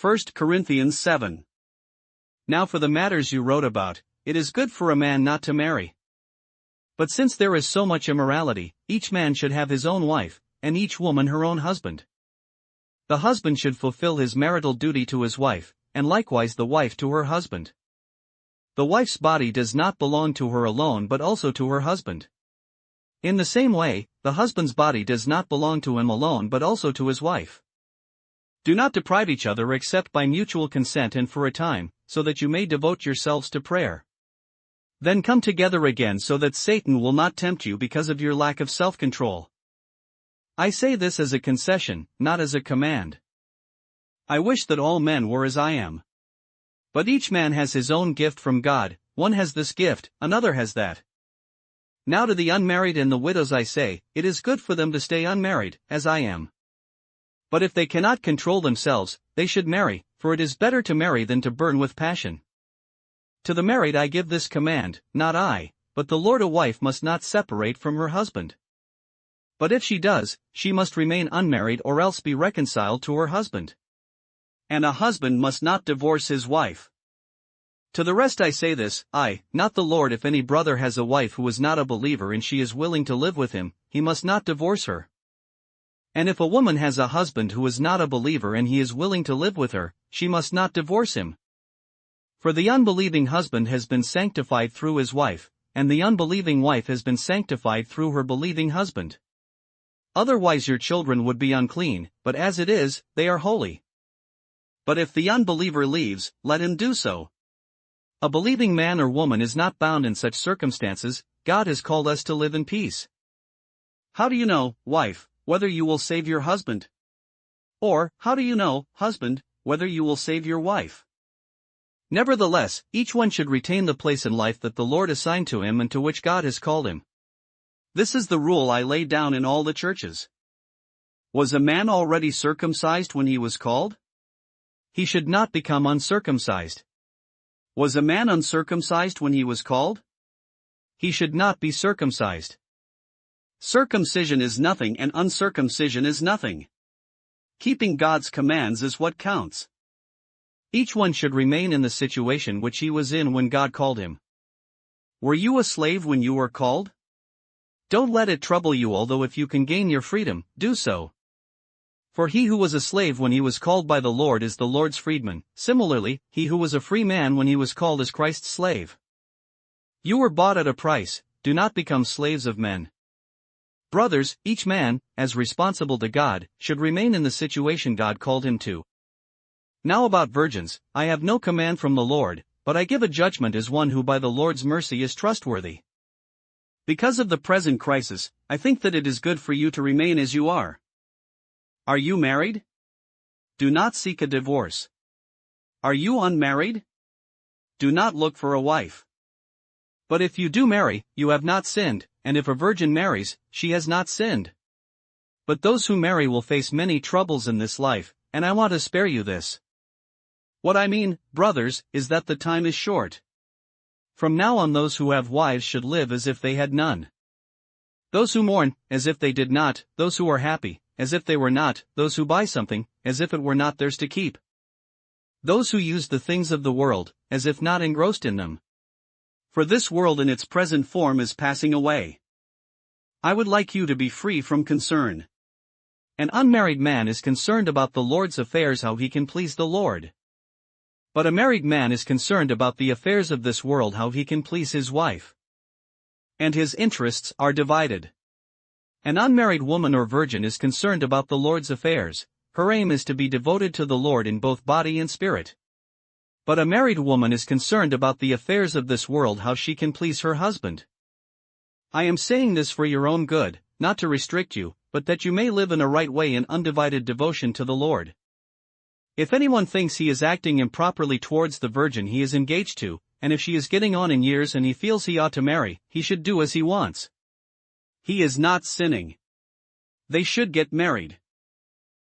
1Corinthians7. Now for the matters you wrote about, it is good for a man not to marry. But since there is so much immorality, each man should have his own wife, and each woman her own husband. The husband should fulfill his marital duty to his wife, and likewise the wife to her husband. The wife's body does not belong to her alone but also to her husband. In the same way, the husband's body does not belong to him alone but also to his wife. Do not deprive each other except by mutual consent and for a time, so that you may devote yourselves to prayer. Then come together again so that Satan will not tempt you because of your lack of self-control. I say this as a concession, not as a command. I wish that all men were as I am. But each man has his own gift from God, one has this gift, another has that. Now to the unmarried and the widows I say, it is good for them to stay unmarried, as I am. But if they cannot control themselves, they should marry, for it is better to marry than to burn with passion. To the married I give this command, not I, but the Lord: a wife must not separate from her husband. But if she does, she must remain unmarried or else be reconciled to her husband. And a husband must not divorce his wife. To the rest I say this, I, not the Lord: if any brother has a wife who is not a believer and she is willing to live with him, he must not divorce her. And if a woman has a husband who is not a believer and he is willing to live with her, she must not divorce him. For the unbelieving husband has been sanctified through his wife, and the unbelieving wife has been sanctified through her believing husband. Otherwise your children would be unclean, but as it is, they are holy. But if the unbeliever leaves, let him do so. A believing man or woman is not bound in such circumstances. God has called us to live in peace. How do you know, wife, whether you will save your husband? Or, how do you know, husband, whether you will save your wife? Nevertheless, each one should retain the place in life that the Lord assigned to him and to which God has called him. This is the rule I lay down in all the churches. Was a man already circumcised when he was called? He should not become uncircumcised. Was a man uncircumcised when he was called? He should not be circumcised. Circumcision is nothing and uncircumcision is nothing. Keeping God's commands is what counts. Each one should remain in the situation which he was in when God called him. Were you a slave when you were called? Don't let it trouble you, although if you can gain your freedom, do so. For he who was a slave when he was called by the Lord is the Lord's freedman. Similarly, he who was a free man when he was called is Christ's slave. You were bought at a price, do not become slaves of men. Brothers, each man, as responsible to God, should remain in the situation God called him to. Now about virgins, I have no command from the Lord, but I give a judgment as one who by the Lord's mercy is trustworthy. Because of the present crisis, I think that it is good for you to remain as you are. Are you married? Do not seek a divorce. Are you unmarried? Do not look for a wife. But if you do marry, you have not sinned, and if a virgin marries, she has not sinned. But those who marry will face many troubles in this life, and I want to spare you this. What I mean, brothers, is that the time is short. From now on those who have wives should live as if they had none. Those who mourn, as if they did not; those who are happy, as if they were not; those who buy something, as if it were not theirs to keep. Those who use the things of the world, as if not engrossed in them. For this world in its present form is passing away. I would like you to be free from concern. An unmarried man is concerned about the Lord's affairs, how he can please the Lord. But a married man is concerned about the affairs of this world, how he can please his wife. And his interests are divided. An unmarried woman or virgin is concerned about the Lord's affairs. Her aim is to be devoted to the Lord in both body and spirit. But a married woman is concerned about the affairs of this world, how she can please her husband. I am saying this for your own good, not to restrict you, but that you may live in a right way in undivided devotion to the Lord. If anyone thinks he is acting improperly towards the virgin he is engaged to, and if she is getting on in years and he feels he ought to marry, he should do as he wants. He is not sinning. They should get married.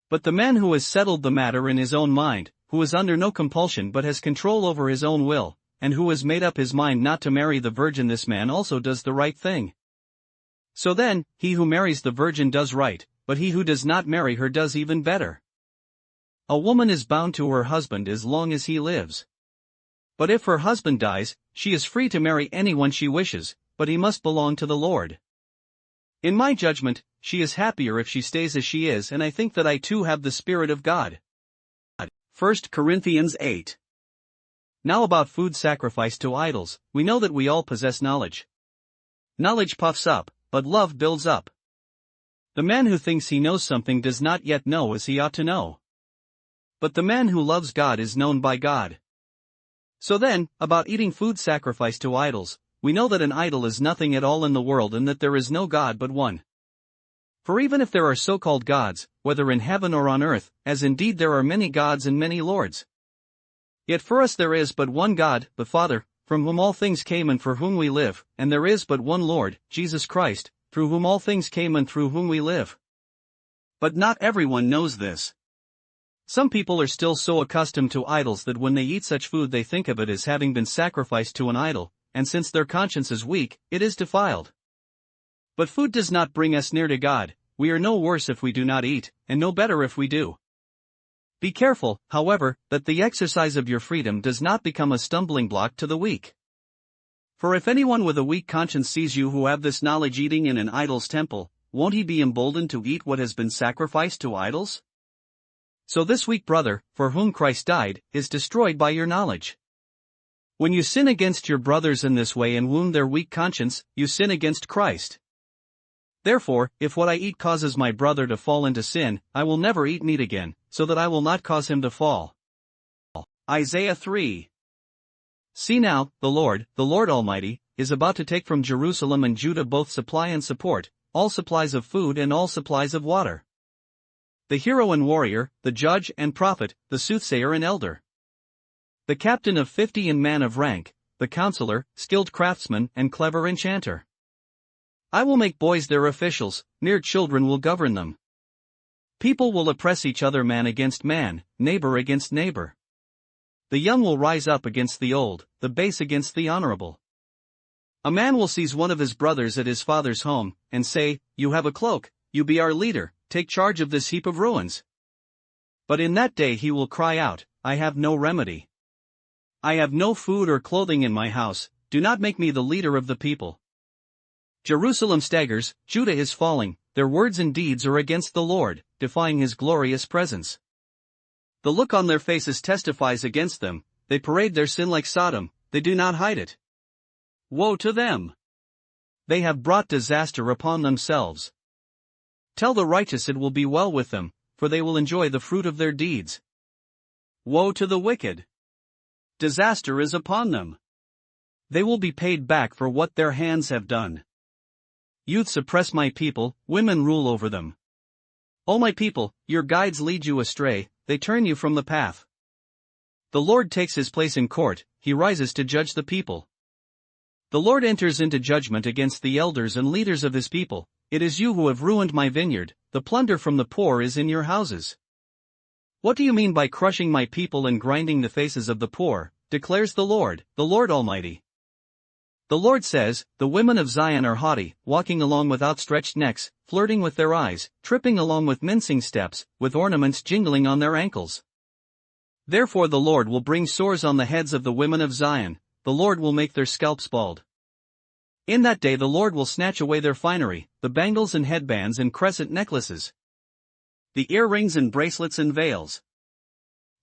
But the man who has settled the matter in his own mind, who is under no compulsion but has control over his own will, and who has made up his mind not to marry the virgin, this man also does the right thing. So then, he who marries the virgin does right, but he who does not marry her does even better. A woman is bound to her husband as long as he lives. But if her husband dies, she is free to marry anyone she wishes, but he must belong to the Lord. In my judgment, she is happier if she stays as she is, and I think that I too have the Spirit of God. 1Corinthians8. Now about food sacrificed to idols, we know that we all possess knowledge. Knowledge puffs up, but love builds up. The man who thinks he knows something does not yet know as he ought to know. But the man who loves God is known by God. So then, about eating food sacrificed to idols, we know that an idol is nothing at all in the world and that there is no God but one. For even if there are so-called gods, whether in heaven or on earth, as indeed there are many gods and many lords, yet for us there is but one God, the Father, from whom all things came and for whom we live, and there is but one Lord, Jesus Christ, through whom all things came and through whom we live. But not everyone knows this. Some people are still so accustomed to idols that when they eat such food they think of it as having been sacrificed to an idol, and since their conscience is weak, it is defiled. But food does not bring us near to God. We are no worse if we do not eat, and no better if we do. Be careful, however, that the exercise of your freedom does not become a stumbling block to the weak. For if anyone with a weak conscience sees you who have this knowledge eating in an idol's temple, won't he be emboldened to eat what has been sacrificed to idols? So this weak brother, for whom Christ died, is destroyed by your knowledge. When you sin against your brothers in this way and wound their weak conscience, you sin against Christ. Therefore, if what I eat causes my brother to fall into sin, I will never eat meat again, so that I will not cause him to fall. Isaiah 3. See now, the Lord Almighty, is about to take from Jerusalem and Judah both supply and support, all supplies of food and all supplies of water. The hero and warrior, the judge and prophet, the soothsayer and elder. The captain of 50 and man of rank, the counselor, skilled craftsman and clever enchanter. I will make boys their officials, mere children will govern them. People will oppress each other, man against man, neighbor against neighbor. The young will rise up against the old, the base against the honorable. A man will seize one of his brothers at his father's home, and say, "You have a cloak, you be our leader, take charge of this heap of ruins." But in that day he will cry out, "I have no remedy. I have no food or clothing in my house, do not make me the leader of the people." Jerusalem staggers, Judah is falling, their words and deeds are against the Lord, defying his glorious presence. The look on their faces testifies against them, they parade their sin like Sodom, they do not hide it. Woe to them! They have brought disaster upon themselves. Tell the righteous it will be well with them, for they will enjoy the fruit of their deeds. Woe to the wicked! Disaster is upon them. They will be paid back for what their hands have done. Youths oppress my people, women rule over them. O my people, your guides lead you astray, they turn you from the path. The Lord takes his place in court, he rises to judge the people. The Lord enters into judgment against the elders and leaders of his people. It is you who have ruined my vineyard, the plunder from the poor is in your houses. What do you mean by crushing my people and grinding the faces of the poor, declares the Lord Almighty. The Lord says, the women of Zion are haughty, walking along with outstretched necks, flirting with their eyes, tripping along with mincing steps, with ornaments jingling on their ankles. Therefore the Lord will bring sores on the heads of the women of Zion, the Lord will make their scalps bald. In that day the Lord will snatch away their finery, the bangles and headbands and crescent necklaces, the earrings and bracelets and veils,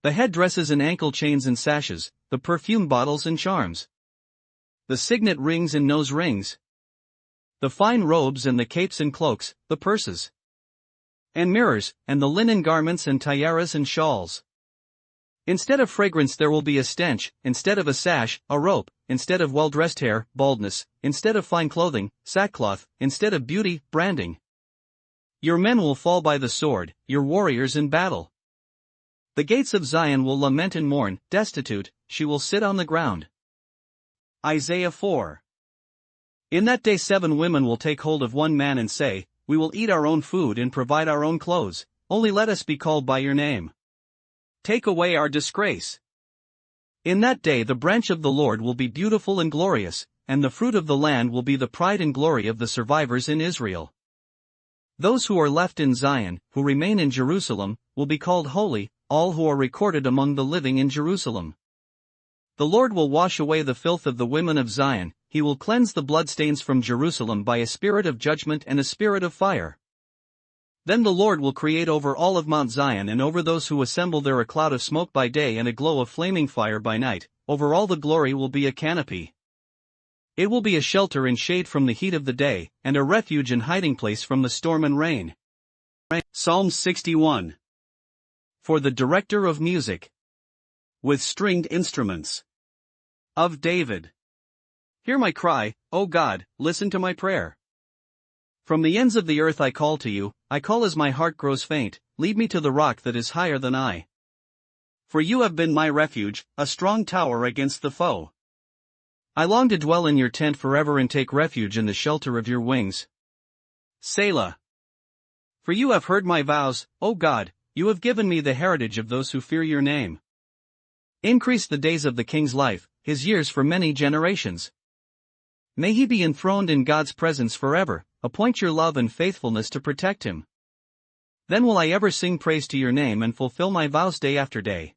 the headdresses and ankle chains and sashes, the perfume bottles and charms, the signet rings and nose rings, the fine robes and the capes and cloaks, the purses and mirrors, and the linen garments and tiaras and shawls. Instead of fragrance there will be a stench, instead of a sash, a rope, instead of well-dressed hair, baldness, instead of fine clothing, sackcloth, instead of beauty, branding. Your men will fall by the sword, your warriors in battle. The gates of Zion will lament and mourn, destitute, she will sit on the ground. Isaiah 4. In that day 7 women will take hold of one man and say, we will eat our own food and provide our own clothes, only let us be called by your name. Take away our disgrace. In that day the branch of the Lord will be beautiful and glorious, and the fruit of the land will be the pride and glory of the survivors in Israel. Those who are left in Zion, who remain in Jerusalem, will be called holy, all who are recorded among the living in Jerusalem. The Lord will wash away the filth of the women of Zion, he will cleanse the bloodstains from Jerusalem by a spirit of judgment and a spirit of fire. Then the Lord will create over all of Mount Zion and over those who assemble there a cloud of smoke by day and a glow of flaming fire by night. Over all the glory will be a canopy. It will be a shelter and shade from the heat of the day, and a refuge and hiding place from the storm and rain. Psalm 61. For the director of music. With stringed instruments. Of David. Hear my cry, O God, listen to my prayer. From the ends of the earth I call to you, I call as my heart grows faint, lead me to the rock that is higher than I. For you have been my refuge, a strong tower against the foe. I long to dwell in your tent forever and take refuge in the shelter of your wings. Selah. For you have heard my vows, O God, you have given me the heritage of those who fear your name. Increase the days of the king's life, his years for many generations. May he be enthroned in God's presence forever, appoint your love and faithfulness to protect him. Then will I ever sing praise to your name and fulfill my vows day after day.